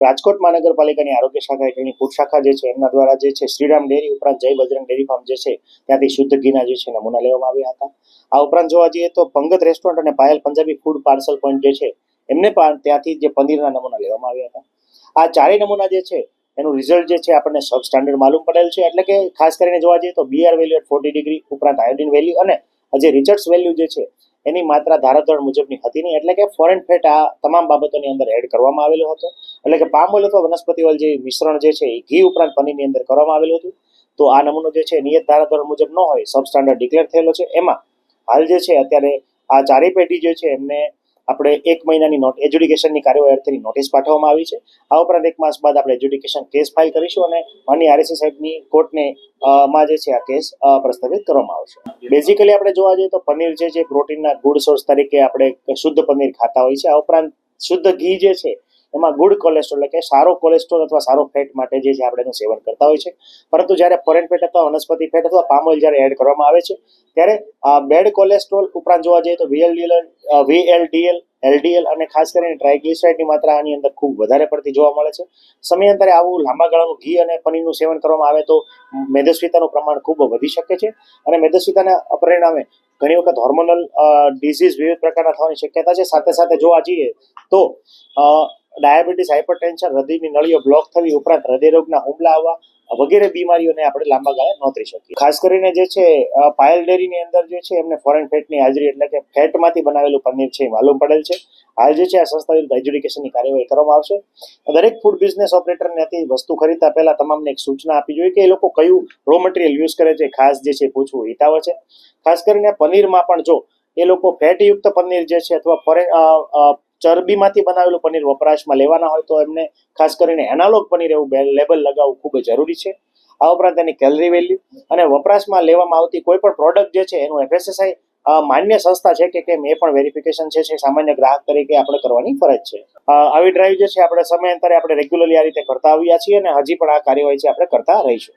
રાજકોટ મહાનગરપાલિકાની આરોગ્ય શાખા હેઠળની ફૂડ શાખા જે છે એમના દ્વારા જે છે શ્રીરામ ડેરી ઉપરાંત જય બજરંગ ડેરી ફાર્મ જે છે ત્યાંથી શુદ્ધ ઘીના જે છે નમૂના લેવામાં આવ્યા હતા. આ ઉપરાંત જોવા જઈએ તો પંગત રેસ્ટોરન્ટ અને Payal Punjabi food parcel point જે છે એમને પણ ત્યાંથી જે પનીરના નમૂના લેવામાં આવ્યા હતા. આ ચારેય નમૂના જે છે એનું રિઝલ્ટ જે છે આપણને સબ સ્ટાન્ડર્ડ માલુમ પડેલ છે. એટલે કે ખાસ કરીને જોવા જઈએ તો બીઆર વેલ્યુ એટ 40 ડિગ્રી ઉપરાંત આયોડિન વેલ્યુ અને જે રિચર્ડ્સ વેલ્યુ જે છે એની માત્રા ધારાધોરણ મુજબની હતી નહીં. એટલે કે ફોરેન ફેટ આ તમામ બાબતોની અંદર એડ કરવામાં આવેલો હતો. એટલે કે પામ ઓઇલ અથવા વનસ્પતિ ઓઇલ જે મિશ્રણ જે છે એ ઘી ઉપરાંત પનીરની અંદર કરવામાં આવેલું હતું. તો આ નમૂનો જે છે નિયત ધારાધોરણ મુજબ ન હોય, સબ સ્ટાન્ડર્ડ ડિક્લેર થયેલો છે. એમાં હાલ જે છે અત્યારે આ ચારેય પેઢી જે છે એમને આપણે 1 મહિનાની એજ્યુડિકેશનની કાર્યવાહી અર્થેની નોટિસ પાઠવવામાં આવી છે. આ ઉપરાંત 1 માસ બાદ આપણે એજ્યુડિકેશન કેસ ફાઇલ કરીશું અને માનનીય આરએસી સાહેબની કોર્ટને માં જે છે આ કેસ પ્રસ્થાપિત કરવામાં આવશે. બેઝિકલી આપણે જોવા જઈએ તો પનીર જે છે પ્રોટીનના ગુડ સોર્સ તરીકે આપણે શુદ્ધ પનીર ખાતા હોય છે. આ ઉપરાંત શુદ્ધ ઘી જે છે એમાં ગુડ કોલેસ્ટ્રોલ એટલે કે સારો કોલેસ્ટ્રોલ અથવા સારો ફેટ માટે જે છે આપણે એનું સેવન કરતા હોય છે. પરંતુ જ્યારે ફોરેન ફેટ અથવા વનસ્પતિ ફેટ અથવા પામ ઓઇલ જ્યારે એડ કરવામાં આવે છે ત્યારે બેડ કોલેસ્ટ્રોલ ઉપરાંત જોવા જઈએ તો VLDL, LDL અને ખાસ કરીને ટ્રાઇગ્લિસરાઇડની માત્રા આની અંદર ખૂબ વધારે પડતી જોવા મળે છે. સમયાંતરે આવું લાંબા ગાળાનું ઘી અને પનીરનું સેવન કરવામાં આવે તો મેદસ્વીતાનું પ્રમાણ ખૂબ વધી શકે છે અને મેદસ્વીતાના પરિણામે ઘણી વખત હોર્મોનલ ડિઝીઝ વિવિધ પ્રકારના થવાની શક્યતા છે. સાથે સાથે જોવા જઈએ તો ડાયાબિટીસ, હાઇપરટેન્શન, હૃદયની નળીઓ બ્લોક થવી ઉપરાંત હૃદયરોગના હુમલા આવવા વગેરે બીમારીઓને આપણે લાંબા ગાળે નોંધી શકીએ. ખાસ કરીને જે છે પાયલ ડેરીની અંદર જે છે એમને ફોરેન ફેટની હાજરી એટલે કે ફેટમાંથી બનાવેલું પનીર છે માલુમ પડેલ છે. હાલ જે છે આ સંસ્થા વિરુદ્ધ એજ્યુડિકેશનની કાર્યવાહી કરવામાં આવશે. દરેક ફૂડ બિઝનેસ ઓપરેટરને વસ્તુ ખરીદતા પહેલા તમામને એક સૂચના આપવી જોઈએ કે એ લોકો કયું રો મટીરિયલ યુઝ કરે છે. ખાસ જે છે પૂછવું હિતાવહ છે. ખાસ કરીને પનીરમાં પણ જો એ લોકો ફેટયુક્ત પનીર જે છે અથવા ચરબીમાંથી બનાવેલું પનીર વપરાશમાં લેવાના હોય તો એમને ખાસ કરીને એનાલોગ પનીર એવું લેબલ લગાવવું ખૂબ જરૂરી છે. આ ઉપરાંત એની કેલરી વેલ્યુ અને વપરાશમાં લેવામાં આવતી કોઈ પણ પ્રોડક્ટ જે છે એનું FSSAI માન્ય સંસ્થા છે કે કેમ એ પણ વેરિફિકેશન છે સામાન્ય ગ્રાહક તરીકે આપણે કરવાની ફરજ છે. આવી ડ્રાઈવ જે છે આપણે સમયાંતરે આપણે રેગ્યુલરલી આ રીતે કરતા આવ્યા છીએ અને હજી પણ આ કાર્યવાહી છે આપણે કરતા રહીશું.